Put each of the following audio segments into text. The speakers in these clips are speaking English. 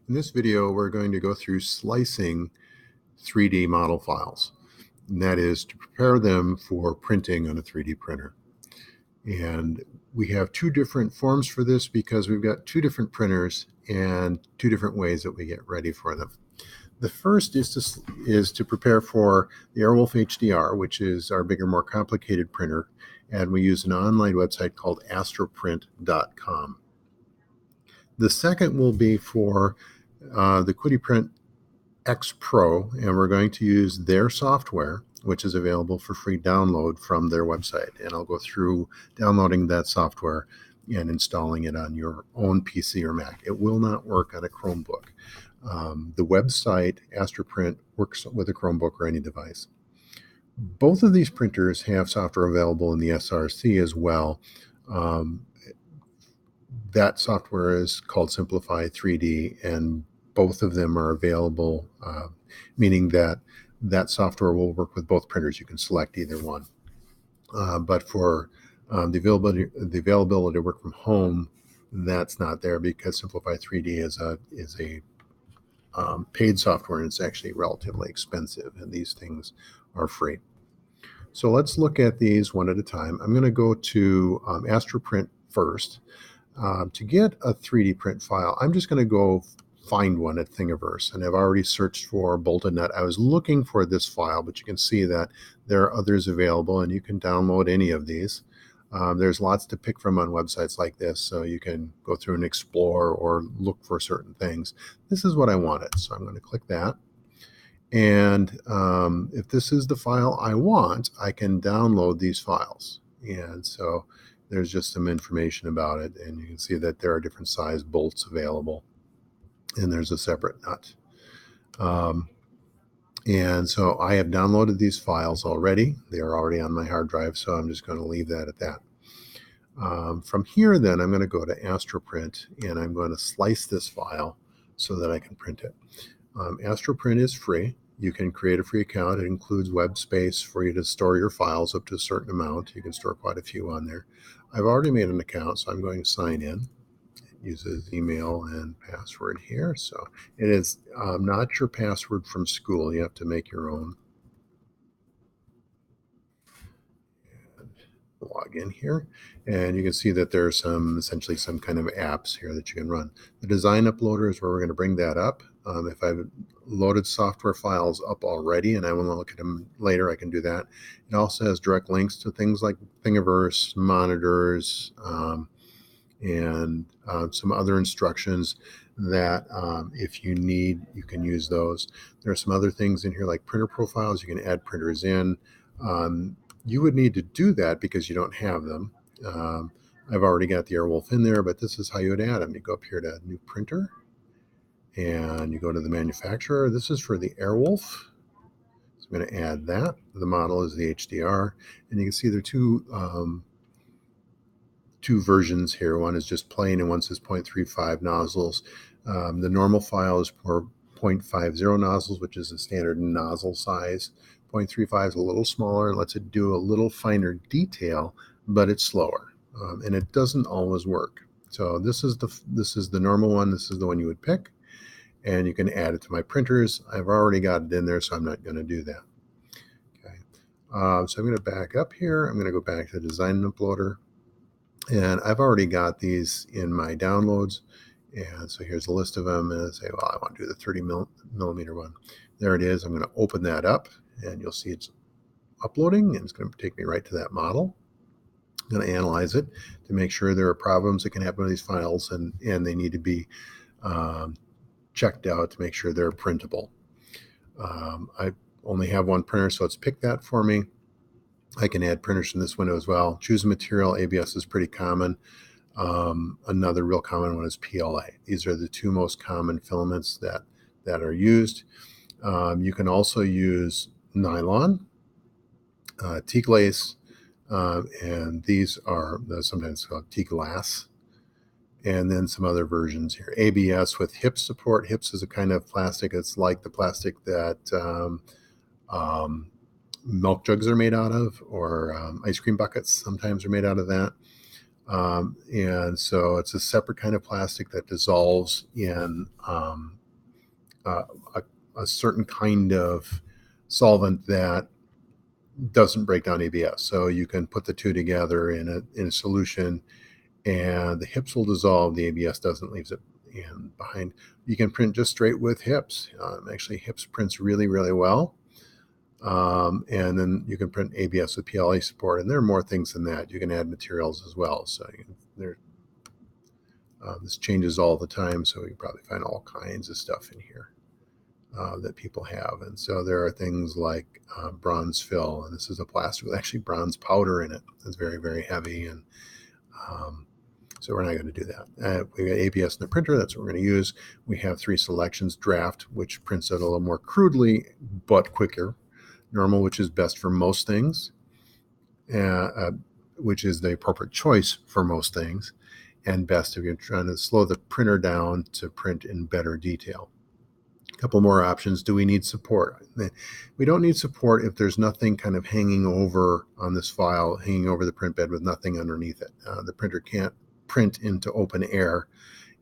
In this video, we're going to go through slicing 3D model files, and that is to prepare them for printing on a 3D printer. And we have two different forms for this because we've got two different printers and two different ways that we get ready for them. The first is to prepare for the Airwolf HDR, which is our bigger, more complicated printer, and we use an online website called astroprint.com. The second will be for the QuidiPrint X Pro, and we're going to use their software, which is available for free download from their website. And I'll go through downloading that software and installing it on your own PC or Mac. It will not work on a Chromebook. The website, Astroprint, works with a Chromebook or any device. Both of these printers have software available in the SRC as well. That software is called Simplify 3D, and both of them are available, meaning that that software will work with both printers. You can select either one. But for the availability to work from home, that's not there because Simplify 3D is a paid software, and it's actually relatively expensive, and these things are free. So let's look at these one at a time. I'm going to go to Astroprint first. To get a 3D print file, I'm just going to go find one at Thingiverse, and I've already searched for Bolted.net. I was looking for this file, but you can see that there are others available, and you can download any of these. There's lots to pick from on websites like this, so you can go through and explore or look for certain things. This is what I wanted, so I'm going to click that. And if this is the file I want, I can download these files. And so there's just some information about it, and you can see that there are different size bolts available, and there's a separate nut. And so I have downloaded these files already. They are already on my hard drive, so I'm just going to leave that at that. From here, then, I'm going to go to Astroprint, and I'm going to slice this file so that I can print it. Astroprint is free. You can create a free account. It includes web space for you to store your files up to a certain amount. You can store quite a few on there. I've already made an account, so I'm going to sign in. It uses email and password here. So it is not your password from school. You have to make your own. And log in here, and you can see that there's essentially some kind of apps here that you can run. The design uploader is where we're going to bring that up. If I've loaded software files up already and I want to look at them later, I can do that. It also has direct links to things like Thingiverse, monitors, and some other instructions that if you need, you can use those. There are some other things in here like printer profiles. You can add printers in. You would need to do that because you don't have them. I've already got the Airwolf in there, but this is how you would add them. You go up here to New Printer, and you go to the manufacturer. This is for the Airwolf. So I'm going to add that. The model is the HDR, and you can see there are two versions here. One is just plain, and one says 0.35 nozzles. The normal file is for 0.50 nozzles, which is the standard nozzle size. 0.35 is a little smaller, lets it do a little finer detail, but it's slower, and it doesn't always work. So this is the normal one. This is the one you would pick, and you can add it to my printers. I've already got it in there, so I'm not going to do that. Okay, so I'm going to back up here. I'm going to go back to the design uploader, and I've already got these in my downloads. And so here's a list of them, and I say, well, I want to do the 30 millimeter one. There it is. I'm going to open that up, and you'll see it's uploading, and it's going to take me right to that model. I'm going to analyze it to make sure there are problems that can happen with these files, and they need to be checked out to make sure they're printable. I only have one printer, so it's picked that for me. I can add printers from this window as well. Choose a material. ABS is pretty common. Another real common one is PLA. These are the two most common filaments that are used. You can also use nylon, teak lace, and these are sometimes called teak glass, and then some other versions here. ABS with HIPS support. HIPS is a kind of plastic. It's like the plastic that milk jugs are made out of, or ice cream buckets sometimes are made out of that. And so it's a separate kind of plastic that dissolves in a certain kind of solvent that doesn't break down ABS. So you can put the two together in a solution, and the HIPS will dissolve. The ABS doesn't, leaves it in behind. You can print just straight with HIPS. Actually, HIPS prints really, really well. And then you can print ABS with PLA support, and there are more things than that. You can add materials as well. So this changes all the time, so you can probably find all kinds of stuff in here that people have. And so there are things like bronze fill, and this is a plastic with actually bronze powder in it. It's very, very heavy, and so we're not going to do that. We got ABS in the printer. That's what we're going to use. We have 3 selections: draft, which prints it a little more crudely but quicker; normal, which is best for most things, which is the appropriate choice for most things, and best if you're trying to slow the printer down to print in better detail. A couple more options. Do we need support? We don't need support if there's nothing kind of hanging over on this file, hanging over the print bed with nothing underneath it. The printer can't print into open air,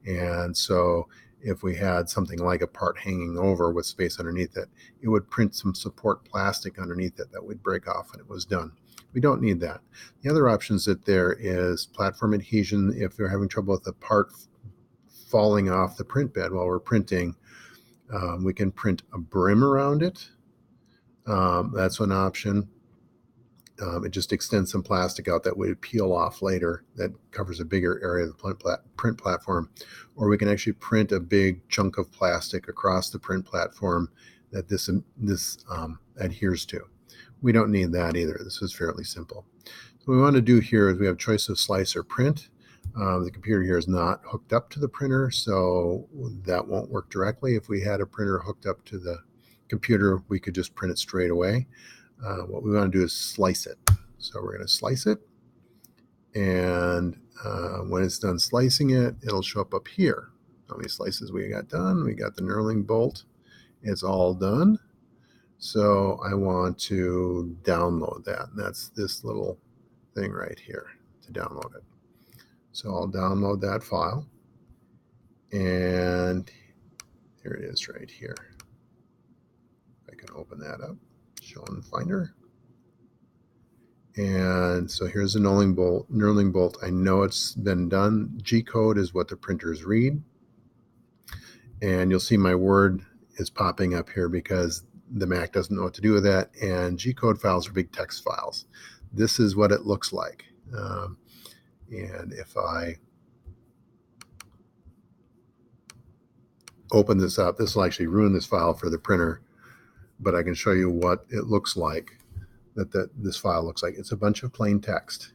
and so if we had something like a part hanging over with space underneath it, it would print some support plastic underneath it that would break off when it was done. We don't need that. The other options that there is platform adhesion. If you're having trouble with the part falling off the print bed while we're printing, we can print a brim around it. That's an option. It just extends some plastic out that would peel off later that covers a bigger area of the print platform. Or we can actually print a big chunk of plastic across the print platform that this adheres to. We don't need that either. This is fairly simple. So what we want to do here is we have choice of slice or print. The computer here is not hooked up to the printer, so that won't work directly. If we had a printer hooked up to the computer, we could just print it straight away. What we want to do is slice it. So we're going to slice it, and when it's done slicing it, it'll show up here. How many slices we got done? We got the knurling bolt. It's all done. So I want to download that. And that's this little thing right here to download it. So I'll download that file, and here it is right here. I can open that up, show in Finder. And so here's the knurling bolt. I know it's been done. G-code is what the printers read. And you'll see my word is popping up here because the Mac doesn't know what to do with that. And G-code files are big text files. This is what it looks like. And if I open this up, this will actually ruin this file for the printer, but I can show you what it looks like, this file looks like. It's a bunch of plain text,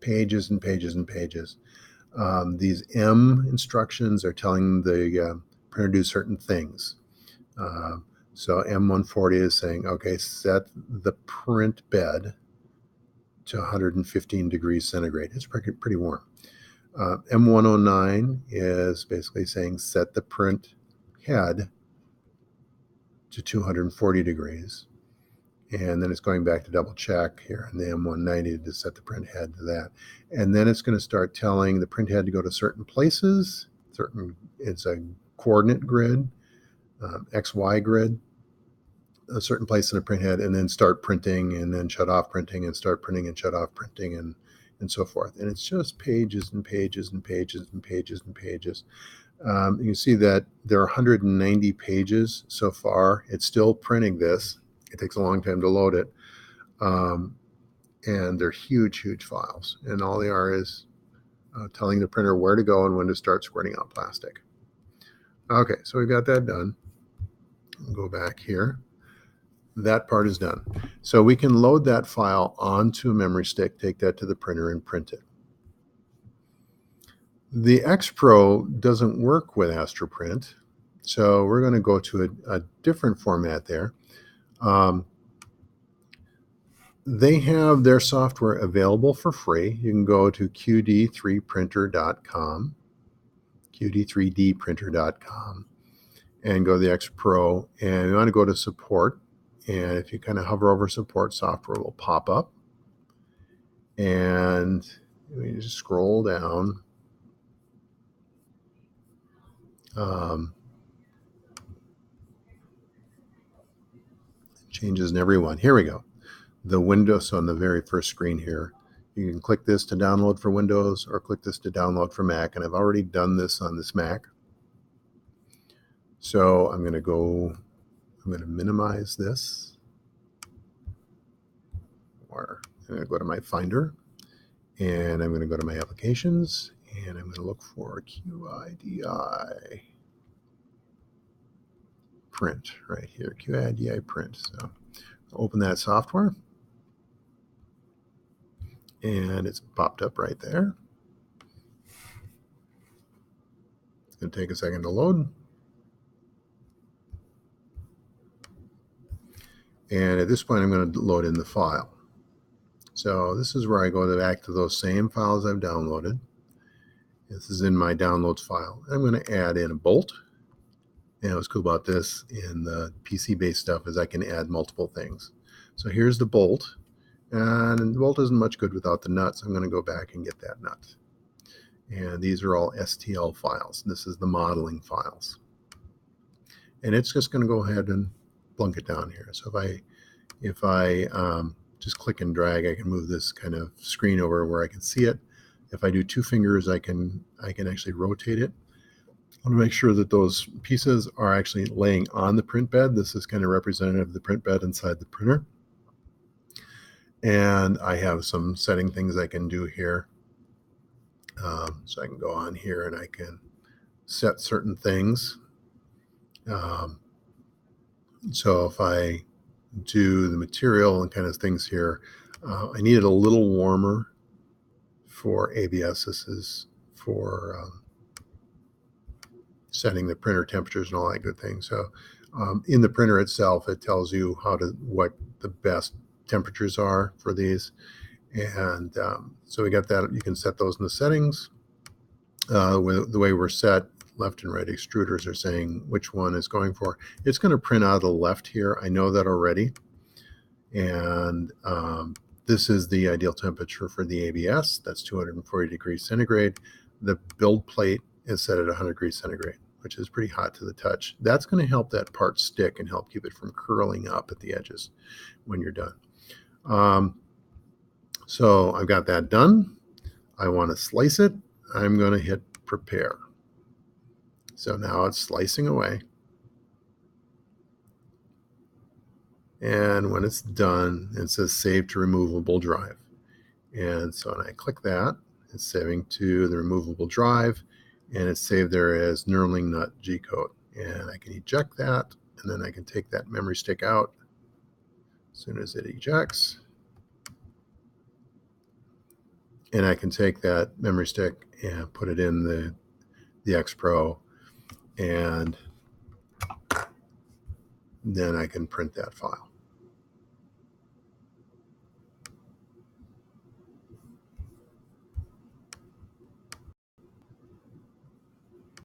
pages and pages and pages. These M instructions are telling the printer to do certain things. So M140 is saying, okay, set the print bed to 115 degrees centigrade. It's pretty warm. M109 is basically saying set the print head to 240 degrees. And then it's going back to double check here in the M190 to set the print head to that. And then it's going to start telling the print head to go to certain places. It's a coordinate grid, XY grid, a certain place in a print head, and then start printing, and then shut off printing, and start printing and shut off printing, and so forth. And it's just pages and pages and pages and pages and pages. You can see that there are 190 pages so far. It's still printing this. It takes a long time to load it. And they're huge, huge files. And all they are is telling the printer where to go and when to start squirting out plastic. Okay, so we've got that done. I'll go back here. That part is done. So we can load that file onto a memory stick, take that to the printer, and print it. The X Pro doesn't work with AstroPrint, so we're going to go to a different format there. They have their software available for free. You can go to qd3printer.com, qd3dprinter.com, and go to the X Pro, and you want to go to support. And if you kind of hover over support, software will pop up. And we just scroll down. changes in every one. Here we go. The Windows on the very first screen here. You can click this to download for Windows or click this to download for Mac. And I've already done this on this Mac. So I'm going to minimize this. Or I'm going to go to my Finder. And I'm going to go to my applications. And I'm going to look for QIDI print right here. QIDI print. So open that software. And it's popped up right there. It's going to take a second to load. And at this point, I'm going to load in the file. So this is where I go back to those same files I've downloaded. This is in my downloads file. I'm going to add in a bolt. And what's cool about this in the PC-based stuff is I can add multiple things. So here's the bolt. And the bolt isn't much good without the nuts. I'm going to go back and get that nut. And these are all STL files. This is the modeling files. And it's just going to go ahead and plunk it down here. So if I just click and drag, I can move this kind of screen over where I can see it. If I do two fingers, I can actually rotate it. I want to make sure that those pieces are actually laying on the print bed. This is kind of representative of the print bed inside the printer. And I have some setting things I can do here. So I can go on here and I can set certain things. So if I do the material and kind of things here, I need it a little warmer for ABS. This is for setting the printer temperatures and all that good thing. So in the printer itself, it tells you what the best temperatures are for these. And so we got that. You can set those in the settings. The way we're set, left and right extruders are saying which one is going for. It's going to print out of the left here. I know that already. And this is the ideal temperature for the ABS. That's 240 degrees centigrade. The build plate is set at 100 degrees centigrade, which is pretty hot to the touch. That's going to help that part stick and help keep it from curling up at the edges when you're done. So I've got that done. I want to slice it. I'm going to hit prepare. So now it's slicing away. And when it's done, it says save to removable drive. And so when I click that, it's saving to the removable drive, and it's saved there as knurling nut G-code. And I can eject that, and then I can take that memory stick out as soon as it ejects. And I can take that memory stick and put it in the X Pro, and then I can print that file.